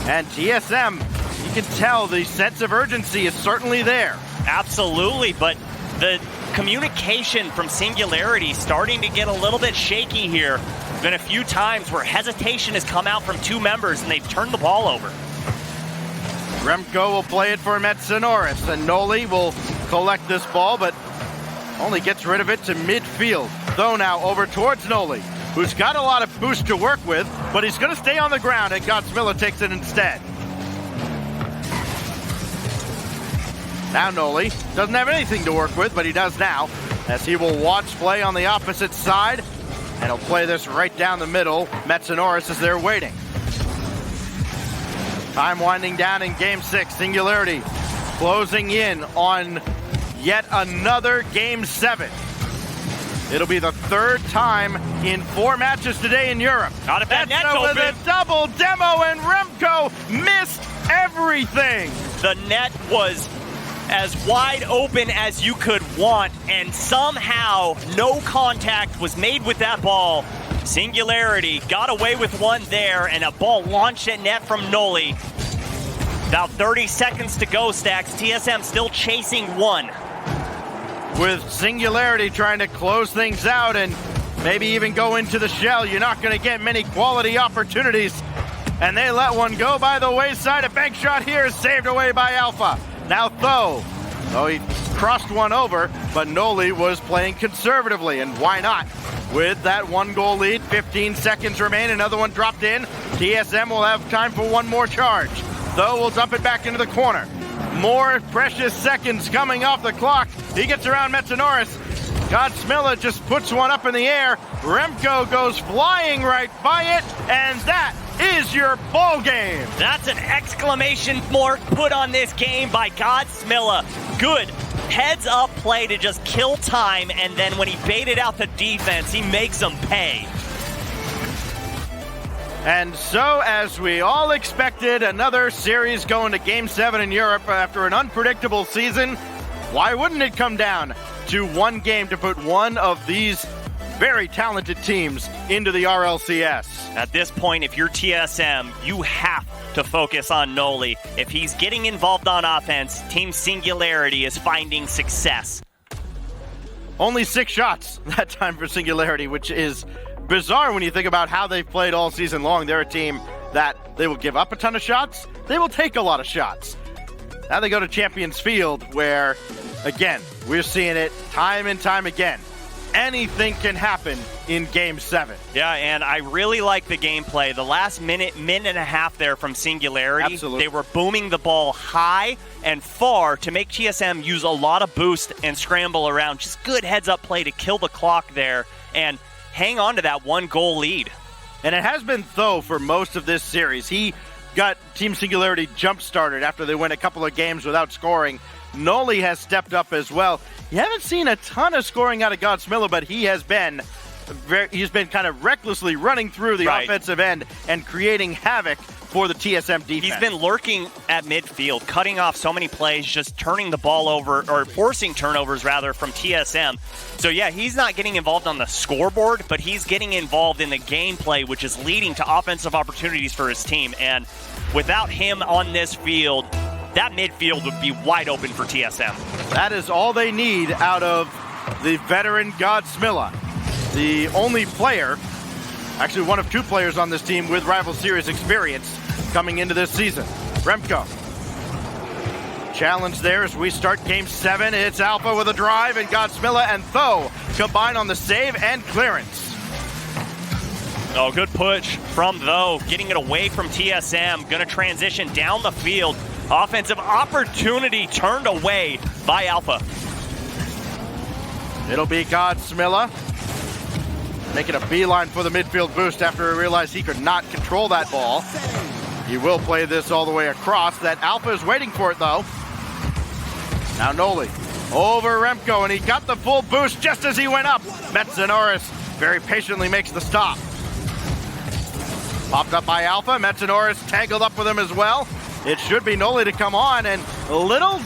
And TSM, you can tell the sense of urgency is certainly there. Absolutely, but the communication from Singularity starting to get a little bit shaky here. There's been a few times where hesitation has come out from 2 members and they've turned the ball over. Remco will play it for Metanoris, and Noli will collect this ball, but only gets rid of it to midfield. Tho now over towards Noli, who's got a lot of boost to work with, but he's going to stay on the ground, and Godsmilla takes it instead. Now Noli doesn't have anything to work with, but he does now, as he will watch play on the opposite side, and he'll play this right down the middle. Metanoris is there waiting. Time winding down in Game 6. Singularity closing in on yet another Game 7. It'll be the 3rd time in 4 matches today in Europe. Not a bad net with open. a double demo, and Remco missed everything. The net was as wide open as you could want, and somehow no contact was made with that ball. Singularity got away with one there, and a ball launched at net from Noli. About 30 seconds to go, Stacks. TSM still chasing 1. With Singularity trying to close things out and maybe even go into the shell, you're not going to get many quality opportunities. And they let one go by the wayside. A bank shot here is saved away by Alpha. Now Tho. Oh, he crossed one over, but Noli was playing conservatively, and why not? With that 1-goal lead, 15 seconds remain, another one dropped in. TSM will have time for one more charge. Tho will dump it back into the corner. More precious seconds coming off the clock. He gets around Metanoris. Godsmilla just puts one up in the air. Remco goes flying right by it, and that is your ball game. That's an exclamation mark put on this game by Godsmilla. Good heads-up play to just kill time, and then when he baited out the defense, he makes them pay. And so, as we all expected, another series going to Game 7 in Europe after an unpredictable season. Why wouldn't it come down to one game to put one of these very talented teams into the RLCS? At this point, if you're TSM, you have to focus on Noli. If he's getting involved on offense, Team Singularity is finding success. Only 6 shots that time for Singularity, which is bizarre when you think about how they've played all season long. They're a team that they will give up a ton of shots. They will take a lot of shots. Now they go to Champions Field where, again, we're seeing it time and time again. Anything can happen in Game 7. Yeah, and I really like the gameplay. The last minute and a half there from Singularity, Absolutely. They were booming the ball high and far to make TSM use a lot of boost and scramble around. Just good heads-up play to kill the clock there and hang on to that 1-goal lead. And it has been Tho for most of this series. He got Team Singularity jump-started after they went a couple of games without scoring. Noli has stepped up as well. You haven't seen a ton of scoring out of Godsmilla, but he's been kind of recklessly running through the offensive end and creating havoc for the TSM defense. He's been lurking at midfield, cutting off so many plays, just turning the ball over, or forcing turnovers rather, from TSM. So yeah, he's not getting involved on the scoreboard, but he's getting involved in the gameplay, which is leading to offensive opportunities for his team. And without him on this field, that midfield would be wide open for TSM. That is all they need out of the veteran Godsmilla. The only player, actually one of 2 players on this team with Rival Series experience coming into this season. Remco. Challenge there as we start Game 7. It's Alpha with a drive, and Godsmilla and Tho combine on the save and clearance. Oh, good push from Tho, getting it away from TSM. Going to transition down the field. Offensive opportunity turned away by Alpha. It'll be Godsmilla making a beeline for the midfield boost after he realized he could not control that ball. He will play this all the way across. That Alpha is waiting for it, though. Now Noli over Remco, and he got the full boost just as he went up. Metzonoris very patiently makes the stop. Popped up by Alpha. Metzonoris tangled up with him as well. It should be Noli to come on, and a little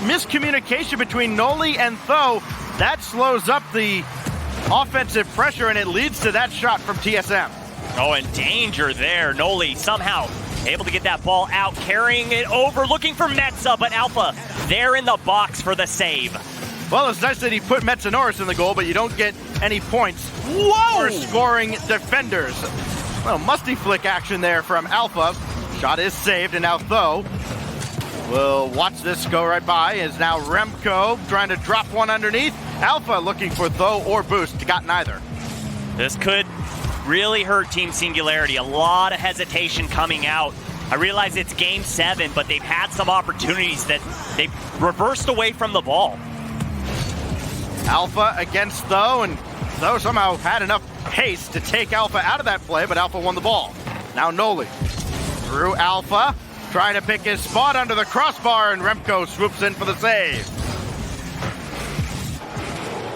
miscommunication between Noli and Tho. That slows up the offensive pressure, and it leads to that shot from TSM. Oh, and danger there. Noli somehow able to get that ball out, carrying it over, looking for Metza, but Alpha there in the box for the save. Well, it's nice that he put Metzonoris in the goal, but you don't get any points for scoring defenders. Well, musty flick action there from Alpha. Shot is saved, and now Tho will watch this go right by. Is now Remco trying to drop one underneath. Alpha looking for Tho or boost. Got neither. This could really hurt Team Singularity. A lot of hesitation coming out. I realize it's Game 7, but they've had some opportunities that they've reversed away from the ball. Alpha against Tho, and Tho somehow had enough haste to take Alpha out of that play, but Alpha won the ball. Now Noli through Alpha, trying to pick his spot under the crossbar, and Remco swoops in for the save.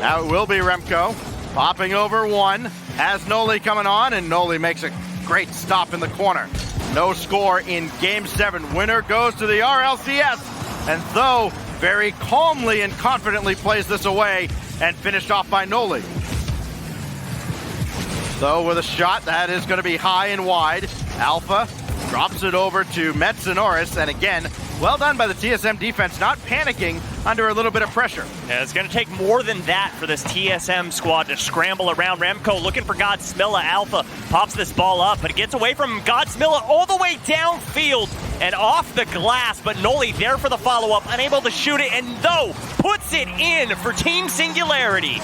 Now it will be Remco, popping over one, has Noli coming on, and Noli makes a great stop in the corner. No score in Game 7. Winner goes to the RLCS, and Tho very calmly and confidently plays this away, and finished off by Noli. Tho with a shot that is going to be high and wide. Alpha drops it over to Metzonoris, and again, well done by the TSM defense, not panicking under a little bit of pressure. Yeah, it's going to take more than that for this TSM squad to scramble around. Remco looking for Godsmilla. Alpha pops this ball up, but it gets away from Godsmilla all the way downfield and off the glass, but Noli there for the follow-up, unable to shoot it, and Tho puts it in for Team Singularity.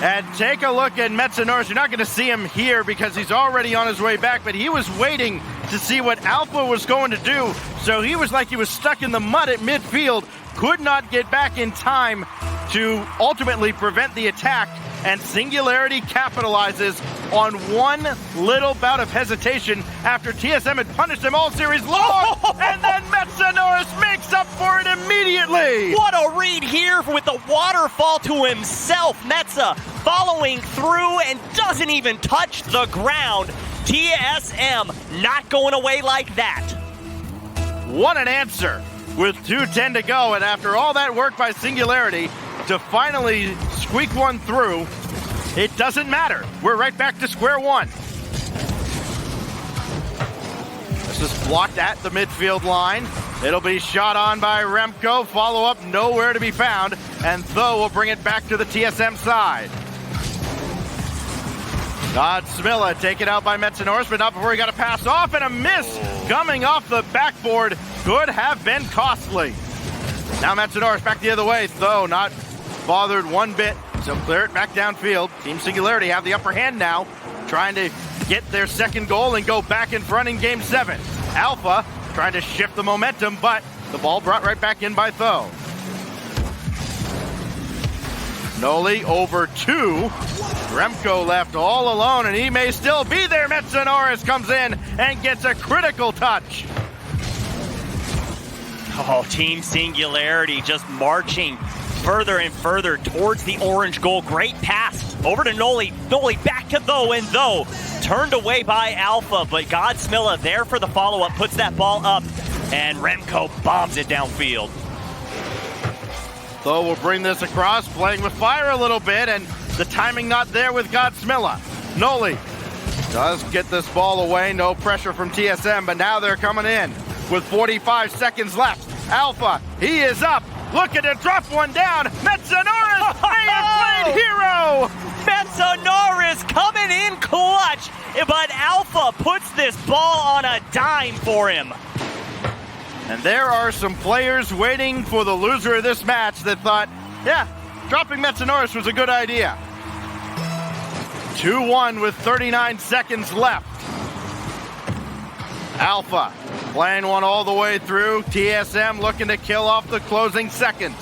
And take a look at Metzonoris. You're not going to see him here because he's already on his way back, but he was waiting to see what Alpha was going to do. So he was like he was stuck in the mud at midfield, could not get back in time to ultimately prevent the attack, and Singularity capitalizes on one little bout of hesitation after TSM had punished them all series long, and then Metzanorris makes up for it immediately! What a read here with the waterfall to himself. Metza following through and doesn't even touch the ground. TSM not going away like that. What an answer with 2:10 to go, and after all that work by Singularity to finally squeak one through, it doesn't matter. We're right back to square one. This is blocked at the midfield line. It'll be shot on by Remco. Follow-up nowhere to be found, and Tho will bring it back to the TSM side. Godsmilla taken out by Metzanorris, but not before he got a pass off, and a miss coming off the backboard could have been costly. Now Metzanorris back the other way. Tho not bothered one bit, so clear it back downfield. Team Singularity have the upper hand now, trying to get their second goal and go back in front in Game 7. Alpha trying to shift the momentum, but the ball brought right back in by Tho. Noli over 2. Remco left all alone, and he may still be there. Metzanorris comes in and gets a critical touch. Oh, Team Singularity just marching further and further towards the orange goal. Great pass over to Noli. Noli back to Tho, and Tho turned away by Alpha, but Godsmilla there for the follow-up, puts that ball up, and Remco bombs it downfield. Tho will bring this across, playing with fire a little bit, and the timing not there with Godsmilla. Noli does get this ball away, no pressure from TSM, but now they're coming in with 45 seconds left. Alpha, he is up, looking to drop one down. Metzanorris, they have played hero! Metzanorris coming in clutch, but Alpha puts this ball on a dime for him. And there are some players waiting for the loser of this match that thought, yeah, dropping Metzanorris was a good idea. 2-1 with 39 seconds left. Alpha playing one all the way through. TSM looking to kill off the closing seconds.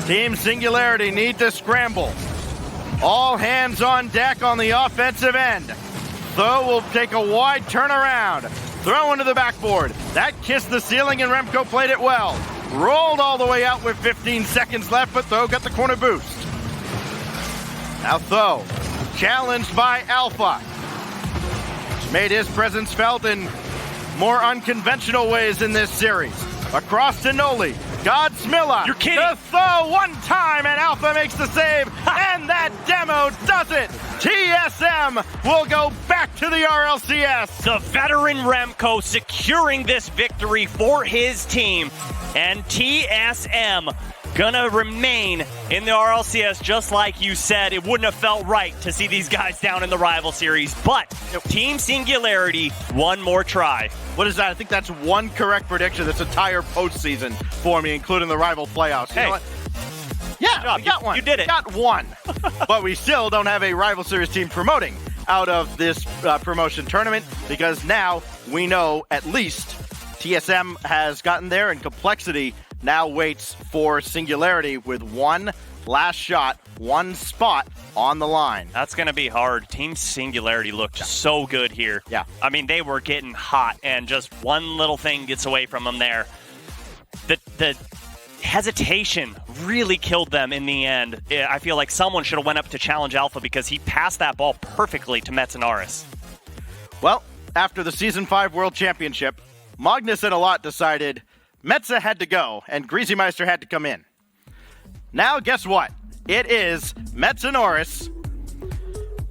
Team Singularity need to scramble. All hands on deck on the offensive end. Tho will take a wide turnaround. Throw into the backboard. That kissed the ceiling, and Remco played it well. Rolled all the way out with 15 seconds left, but Tho got the corner boost. Now Tho, challenged by Alpha. Made his presence felt in more unconventional ways in this series. Across to Noli. Godsmilla. You're kidding. To Tho one time, and Alpha makes the save, and that demo does it. TSM will go back to the RLCS. The veteran Remco securing this victory for his team, and TSM gonna remain in the RLCS. Just like you said, it wouldn't have felt right to see these guys down in the rival series, but Team Singularity, one more try. What is that? I think that's one correct prediction this entire postseason for me, including the rival playoffs. Hey. You know what? Yeah, we got one. You did it. Got one. But we still don't have a rival series team promoting out of this promotion tournament, because now we know at least TSM has gotten there, and Complexity now waits for Singularity with one last shot, one spot on the line. That's going to be hard. Team Singularity looked so good here. Yeah. I mean, they were getting hot, and just one little thing gets away from them there. The hesitation really killed them in the end. I feel like someone should have went up to challenge Alpha, because he passed that ball perfectly to Metzanorris. Well, after the Season 5 World Championship, Magnus and Alot decided Metza had to go, and Greasymeister had to come in. Now, guess what? It is Metzanorris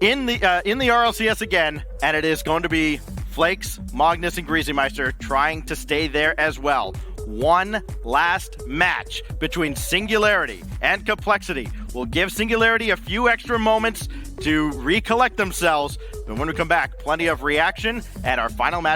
in the RLCS again, and it is going to be Flakes, Magnus, and Greasymeister trying to stay there as well. One last match between Singularity and Complexity will give Singularity a few extra moments to recollect themselves. And when we come back, plenty of reaction and our final match.